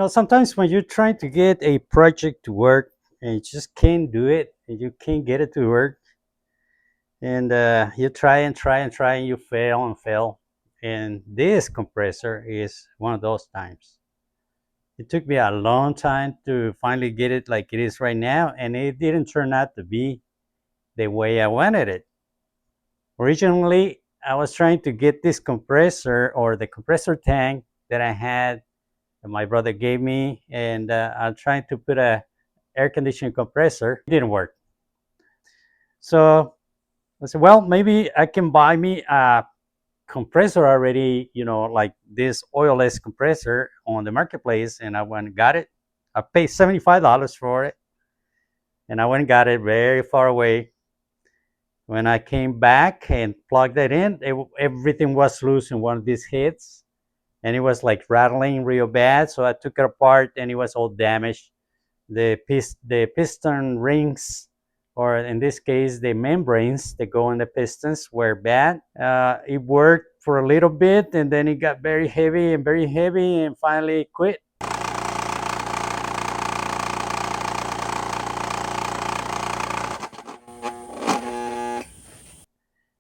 Sometimes when you're trying to get a project to work and you just can't do it and you can't get it to work, and you try and try and try and you fail and fail. And this compressor is one of those times. It took me a long time to finally get it like it is right now, and it didn't turn out to be the way I wanted it. Originally, I was trying to get this compressor or the compressor tank that I had that my brother gave me, and I'm trying to put a air conditioning compressor. It didn't work. So I said, well, maybe I can buy me a compressor already, like this oilless compressor on the marketplace. And I went and got it. I paid $75 for it. And I went and got it very far away. When I came back and plugged it in, everything was loose in one of these heads. And it was like rattling real bad. So I took it apart and it was all damaged. The piston rings, or in this case, the membranes that go in the pistons were bad. It worked for a little bit and then it got very heavy and finally it quit.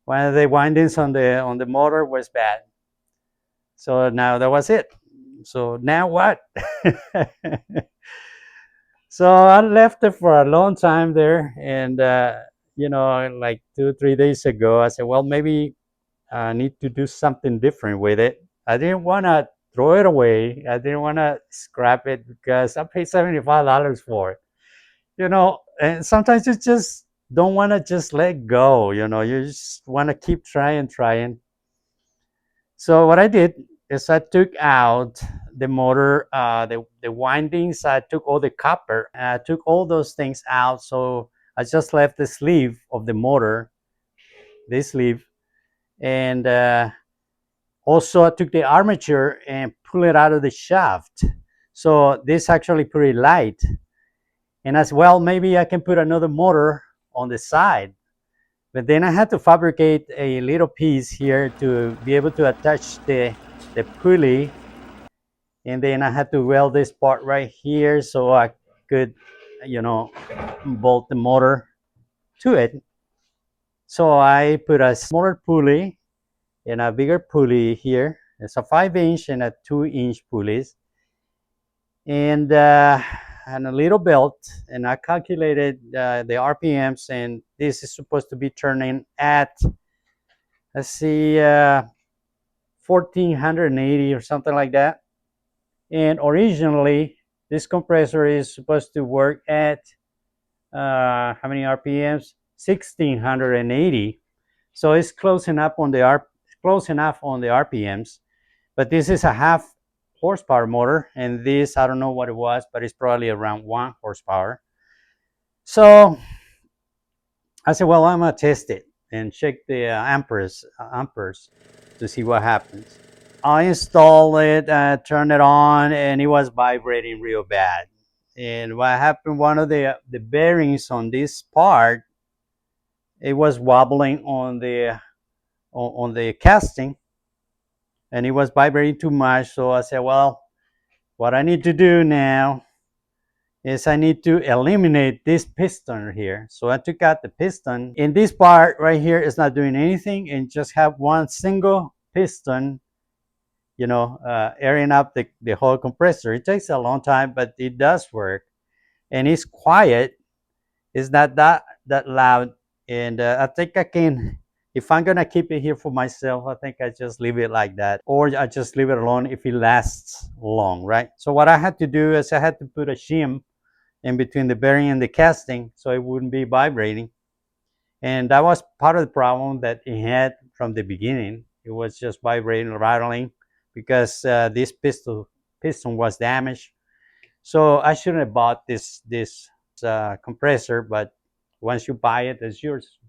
One of the windings on the motor was bad. So now that was it. So now what? So I left it for a long time there, and like 2 3 days ago, I said, well, maybe I need to do something different with it. I didn't want to throw it away. I didn't want to scrap it because I paid $75 for it. And sometimes you just don't want to just let go. You just want to keep trying. So what I did is I took out the motor, the windings. I took all the copper. And I took all those things out. So I just left the sleeve of the motor, this sleeve, and also I took the armature and pulled it out of the shaft. So this is actually pretty light. And as well, maybe I can put another motor on the side. But then I had to fabricate a little piece here to be able to attach the pulley. And then I had to weld this part right here so I could, you know, bolt the motor to it. So I put a smaller pulley and a bigger pulley here. It's a 5-inch and a 2-inch pulleys, and a little belt. And I calculated the RPMs, and this is supposed to be turning at, let's see, 1480 or something like that. And originally, this compressor is supposed to work at how many RPMs? 1680. So it's close enough on the RPMs. But this is a half horsepower motor, and this, I don't know what it was, but it's probably around 1 horsepower. So I said, well, I'm gonna test it and check the amperes to see what happens. I installed it, turned it on, and it was vibrating real bad. And what happened, one of the bearings on this part, it was wobbling on the casting, and it was vibrating too much. So I said, well, what I need to do now is I need to eliminate this piston here. So I took out the piston. In this part right here, it's not doing anything, and just have one single piston, airing up the whole compressor. It takes a long time, but it does work, and it's quiet. It's not that loud, and I think I can. If I'm gonna keep it here for myself, I think I just leave it like that, or I just leave it alone if it lasts long, right? So what I had to do is I had to put a shim in between the bearing and the casting so it wouldn't be vibrating. And that was part of the problem that it had from the beginning. It was just vibrating, rattling, because this piston was damaged. So I shouldn't have bought this compressor, but once you buy it, it's yours.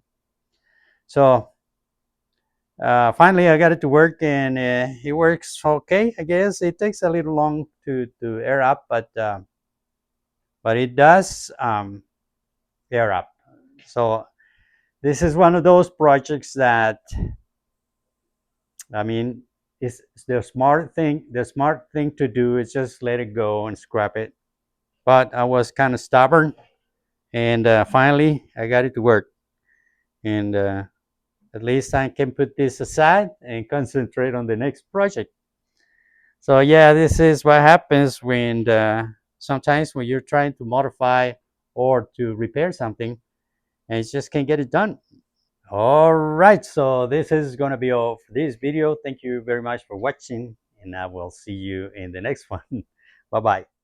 So finally, I got it to work, and it works okay. I guess it takes a little long to air up, but it does air up. So this is one of those projects that, I mean, It's the smart thing. The smart thing to do is just let it go and scrap it. But I was kind of stubborn, and finally I got it to work. And at least I can put this aside and concentrate on the next project. So yeah, this is what happens when sometimes when you're trying to modify or to repair something and you just can't get it done. All right, so this is going to be all for this video. Thank you very much for watching, and I will see you in the next one. Bye bye.